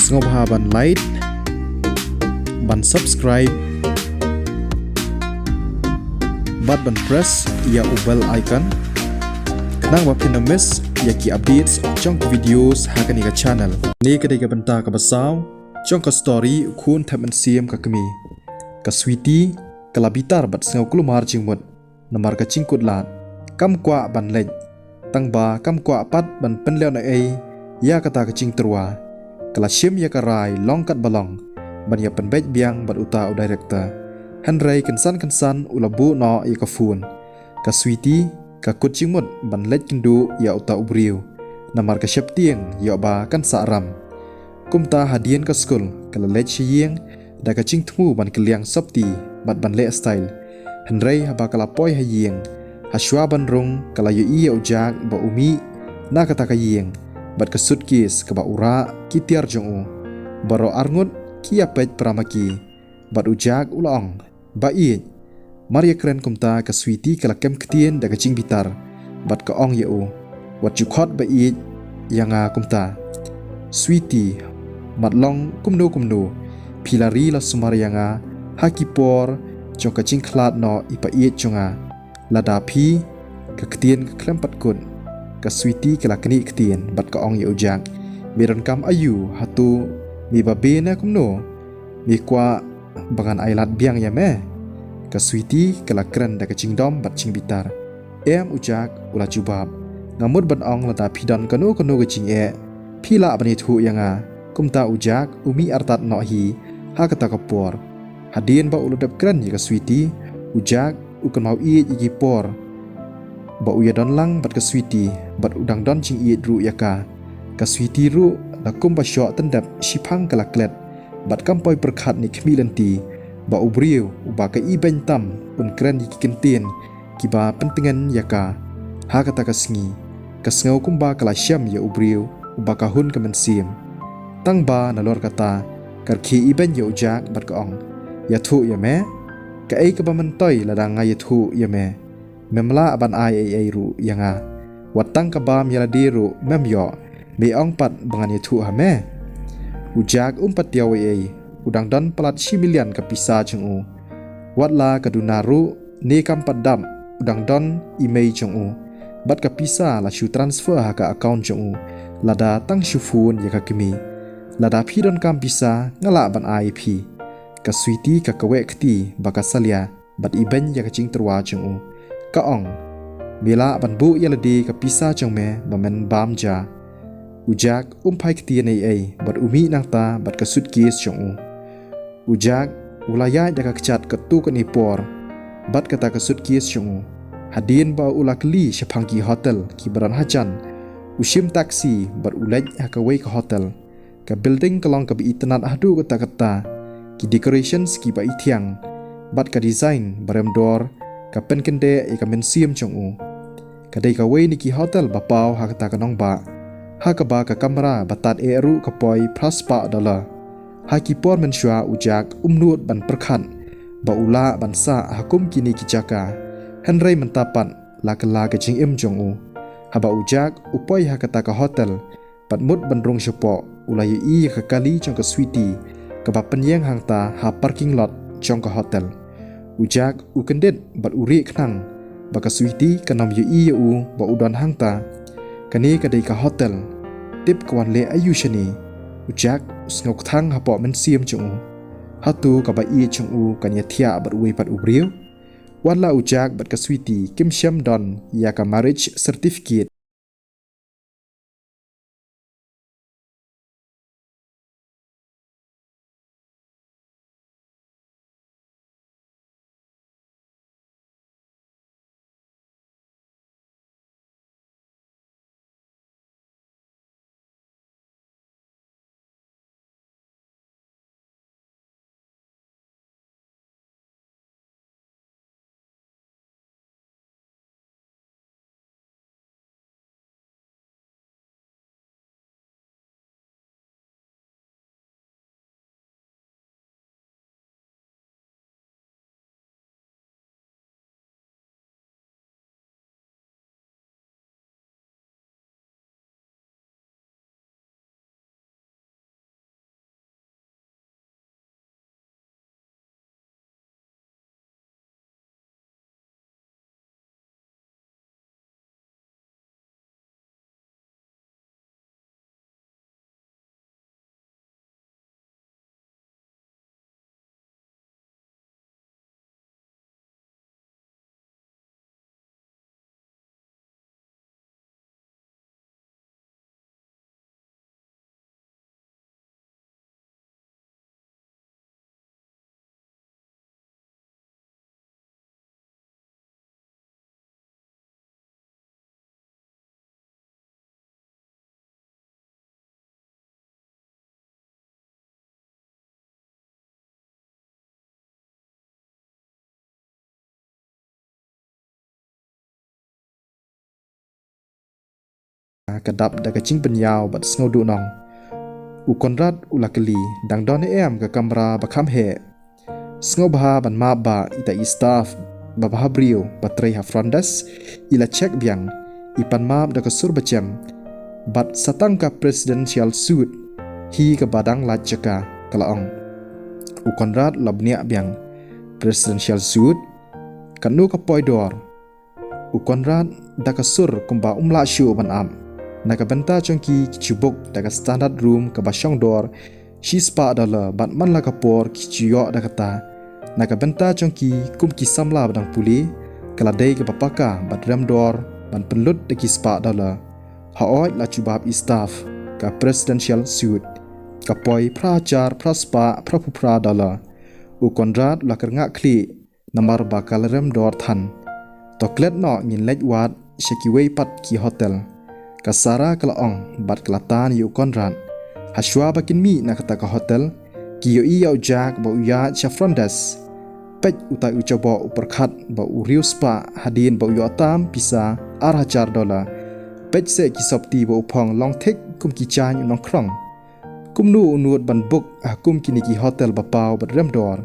sngop ha ban like ban subscribe bat ban press ya bell icon nang wa pinamis ya ki updates chong videos ha kani ka channel ni ka dei ka banta ka basaw chong ka story khun thaman siam ka kami ka sweetie kala bitar bat sngau kulumar jingmut namar ka chingkut lat kam kwa ban lej tang ba kam kwa pat ban penleo na ei ya kata ka ching terwa kala shim ya ka rai long kat balong ban ya penbej biang bat uta u director hanrei kansan ulabu no ya ka fun ka sweetie ka kucing mut ban lej kindu ya uta ubriu namar ka shep tieng ya ba kan sa ram kumta hadian ka skul kala lej shieng da ka ching thmu ban kliang sopti bat ban le style hanrei haba kala poi hayieng hashwa ban rung kala yu i ujak ba umi na kata ka yieng bat ka sutkis ka ba ura ki tiar jongu baro arngut ki apet pramaki bat ujak ulaong ba i Maria keren kumta ka sweetie kala kem ktien da ka ching bitar bat ka ong yeu wat jukhot ba i yanga kumta sweetie matlong kumno pilari la sumar yanga hakipor chong ka ching khlat no ipa i chonga lada phi ka ktien ka klempat kun ka sweetie kala kni ktien bat ka ong yeu jak miron kam ayu hatu mi ba be na kumno mi kwa bangan ailat biang ya me ka sweetie kala kren da ka chingdom bat ching bitar em ujak ula jubab ngamut ban ong lada pidon kanu ga ching e phila bani thu yanga kumta ujak umi artat no hi ha kata kapor hadien ba uludap kren ya ka sweetie ujak ukan mau i gi por ba uya don lang bat ka sweetie bat udang don ching i ru yaka ka sweetie ru la kum ba sho tandap shipang kala klet bat kampoi perkhat ni khmilanti ba ubriu uba ka i bentam un kren ki kintin ki ba pentingan yaka ha kata ka sngi ka sngo kumba kala syam ya ubriu uba ka hun ka mensim tang ba na lor kata kar khi i ben ya ujak bat ka ong ya thu ya me ka ei ka ba man toy la da nga ya thu ya me memla ban ai ru yanga watang ka bam ya la di ru mem yo me ong pat bangan ya thu ha me ujak pat ya ei udang don pelat similian ke pisa jengu watla kadunaru ne kam padam udang don email jengu bat ke pisa la shu transfer ha ka account jengu lada tang shu phone ya ka kimi lada phi don kam pisa ngala ban ip ka sweetie ka kawe kti baka salia bat iben ya ka ching terwa jengu ka ong mila ban bu ya ladi ka pisa jengme bamen bam ja ujak pai kti nei bat umi nang ta bat ka suitcase jengu ujak ulaya da ka kchat ka tu ka ni por bat kata ka suitcase chungu hadin ba ulakli shapangki hotel ki baran hajan ushim taxi bat ulaj ha ka wei ka hotel ka building kalong ka bi itnat hadu kata ki decorations ki ba ithiang bat ka design barem door ka pen kende e ka mensiam chungu ka dei ka wei ni ki hotel ba pau ha kata ka nong ba ha ka ba ka kamera batat e ru ka poi plus pa dollar haki por menshua ujak umnut ban perkhan ba ula ban sa hakum kini kichaka hanrei mentapan la ka jing em jongu haba ujak upoi hakata ka hotel pat mut ban rong shopo ula yi ka kali jong ka sweetie ka ba penyeng hangta ha parking lot jong ka hotel ujak ukendet bat uri knang ba ka sweetie kanam yi u ba udon hangta kani ka dei ka hotel tip kwan le ayu shani ujak snok thang hapo men siam chung hatu ka ba i chung u kan ya thia bat ui pat ubriu wala ujak bat ka sweetie kim sham don ya ka marriage certificate กระดับดักจิงเป็นยาวบัดสงดูนองอุกอนรัดอุลักลีดังดอนเอมกับกัมราบักคำเหสงบาบันมาบาอิตาอีสตาฟบาบาบริโอบัตรฮาฟรอนดัสอิละเช็คเบียงอีปันมาบดักสุรบเจมบัดสตังกับ presidential suit ฮีกับบาดังลาจกากละองอุกอนรัดลับเนียเบียง presidential suit กันนูกับปอยดอร์อุกอนรัดดักสุรกุมบาลาชิวบันอัมนักบันตาจงกีคิบุกดัก standard room กับบาช่องดอร์ชีสปาดอลบัดมันลักปอร์คิจิโยดักตานักบันตาจงกีกุมกิสัมลาบังปุลีกลาเดย์กับปากาบัดเรมดอร์บันเป็นลุดดักิสปาดอลฮาออยลาจูบาบอีสตาฟกับ presidential suit กับปอยพระจาร์พระสปาพระผู้พระดอลอุกอนรัดลักงะคลีนามารบากาลเรมดอร์ทันตอกเล็ดนองินเล็ดวัดเชกิเวปัดกีโฮเทลกัสารากละองบัดกลาตานอยู่กอนรันฮัชวาบักินมีนักตะกโฮเทลกิโยอีเอาจากบ่อุยาชาฟรอนเดสเป็ดอุตาอุจบ่อุปคัดบ่อุริวสปาฮัดีนบ่อุยอตามพิซาอาร์ฮาจาร์ดอลาเป็ดเสกิสอบตีบ่อุพองลองเทคกุมกิจานอยู่น้องครองกุมนูอุนูดบันบุกกุมกินิกิโฮเทลบะเปาบัดเรมดอร์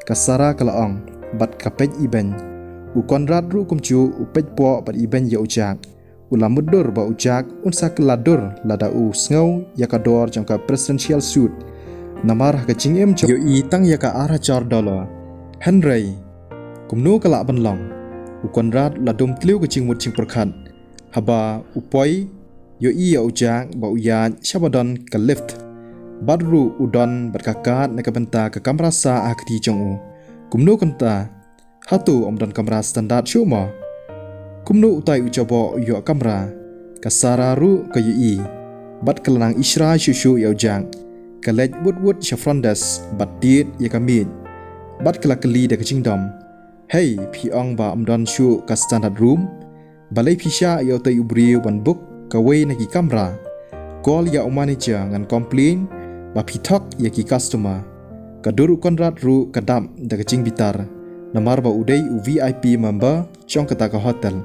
กัสารากละองบัดกับเป็ดอีเบนอุกอนรัดรูกุมจูอุเป็ดปอบัดอีเบนเยาจากอุลามุดดอร์บ่อุจากอุนสักลาดอร์ลาดาอูสเงายากาดอร์จังกับ presidential suit นามารหกจิงเอ็มจงอีตั้งยากาอาร์จาร์ดอลเฮนรีกุมนูกละบันลองอุกอนรัดลาดุมตลิวกจิงมุดจิงประคันฮับบาอุปอยโยอีอุจากบ่อุยาชาบดอนกับลิฟต์บัดรูอุดอนบัดกากาดในกับบันตากับกัมราซาอาคดีจงอูกุมนูกันตาฮัตูอมดอนกัมราสแตนดาร์ดชูมากุมนูอุตัยอุจบอโยกัมรากับสารารูกับยูอีบัดกลนังอิสราชูชูยาวจังกับเล็ดวุดชาฟรอนเดสบัดดีดยากามีดบัดกลากลีเด็กจิงดอมเฮ้ยพี่องบาอมดอนชูกับสแตนดาร์ดรูมบัดเลยพิชายาวตัยอุบริวบันบุกกับเวนักิกัมรากอลยาอุมานิจางันคอมพลีนบาพิทักยากิคัสตมากับดูรุคอนรัดรูกับดัมเด็กจิงบิตาร์นามารบาอุเดย์ VIP member จงกตากโฮเทล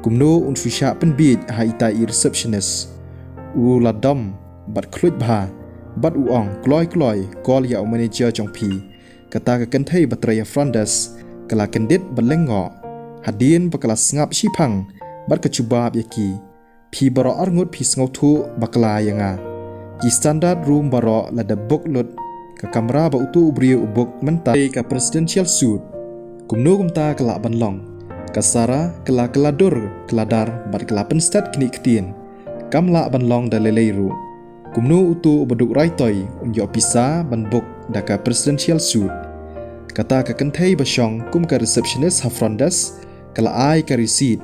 กุมโนอุนฟิชาเป็นบีดหายตายreceptionist อูลาดัมบัดคลุดบาบัดอูองกลอยกอลยาอุมานิจาจงพีกตากกันเทยบัตรยาฟรอนเดสกลากันเด็ดบัดเล่งงอฮัดดีนบักลาสงับชีพังบัดกจูบาบยากีพีบรออาร์งุดพีสงาวทูบักลายังากีสแตนดาร์ดรูมบารอและเดบุกลุดกับกัมราบอุตุอุบริอุบุกมันตายกับ presidential suit กุมนูกุมตากลาบันลองกับสาระกลาดูร์กลาดาร์บัดกลาเป็นสเตตคณิกเตียนกัมลาบันลองเดลเลย์รูกุมนูอุตุอุบดุกไรตอยอุนยอปิซาบันบุกดักกับ presidential suit กตากับกันเทยบะชองกุมกับ receptionist ฮัฟรอนเดสกลาไอกับรีซีด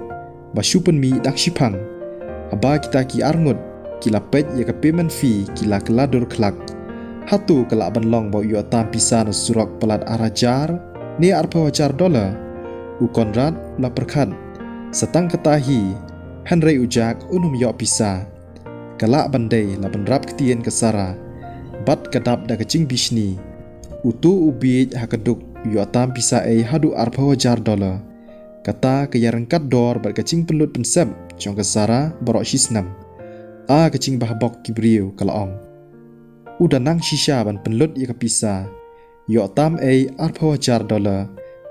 บะชูเป็นมีดักชิพังฮับบากิตากีอาร์งุดกิลาเป็ดยากับ payment fee กิลากลาดูร์คลักฮัตูกลาบันลองบ่อยู่ตามพิซานสุรกปลัดอาราจาร์นี่อาร์พาวจาร์ดอลลาร์อุกอนรัดลาประคันสตังกตาฮีเฮนรีอุจากอุนุมยอพิซากลาบันเดย์ลาบันรับกเตียนกสาราบัดกระดับดักจิงบิชนีอุตูอุบีดฮักดุกอยู่ตามพิซาเอฮัดูอาร์พาวจาร์ดอลลาร์กตากยารังกัดดอร์บัดกจิงเป็นลุดเป็นเซมจงกสาราบรอชิสนัมกจิงบาบอกกิบริวกลาองอุดานังชิชาบันเป็นลุดยากพิซายอตามเออาร์พาวจาร์ดอลลาร์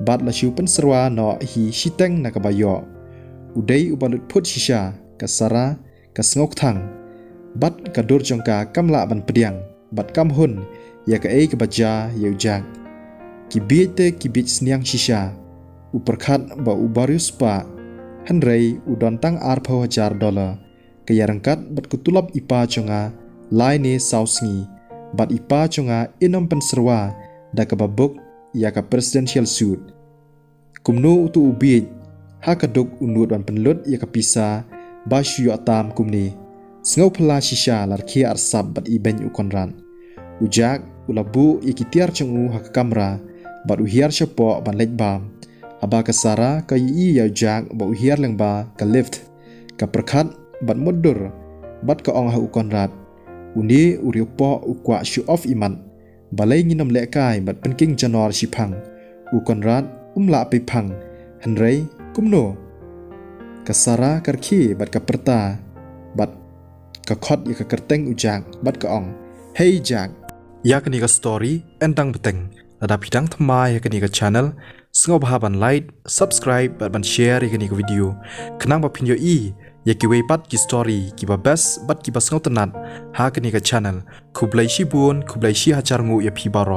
บัดละชิวเป็นสวานอฮีชิเต็งนักบายออุเดย์อุบัลุดพุทธิชากัสระกัสงกทังบัดกระดูรจงกากำละบันเปรียงบัดกำหุนยากเอกบัจจาเยวจักกิบิเตกิบิสเนียงชิชาอุปคัดบ่อุบาริสปาฮันเรย์อุดอนตั้งอาร์พาวจาร์ดอลลาร์กยารังกัดบัดกุตุลับอิปาจงาไลเนซาวสงีบัดอิปาจงาอินอมเป็นสวาดักบบุกยาก presidential suit กุมนูอุตุอุบีดฮักดุกอุนูดวันเป็นลุดยากพิซาบาชิยอตามกุมนีสงบพลาชิชาลาร์คีอาร์ซับบัดอีเบนอุคอนรันอุจากอุลาบูยกิติอาร์จงอูฮักกัมราบัดอุฮิอาร์เฉพาะบันเล็กบามฮับากสาระกายอียาวจากบัดอุฮิอาร์เลงบากับลิฟต์กับประคัดบัดมุดดุรบัดกองฮาอุคอนรันอุนีอุริโอปออุกวาชูออฟอิมันบาเลยงินนำเละกายบัดเป็นกิ้งจานอร์ชิพังอุกอนรัดละไปพังฮันเรย์กุมโนกัสาระกัรคีบัดกับประตาบัด ka khot ya ka kerteng ujak bat ka ong hey jak ya kani ka story entang beteng lada pidang thma ya kani ka channel sngo bahaban like subscribe ban share ya kani ka video kenang ba pinyo i ya ki wei pat ki story ki ba best bat ki ba sngo tanat ha kani ka channel khublai shi bun khublai shi hachar ngu ya phi baro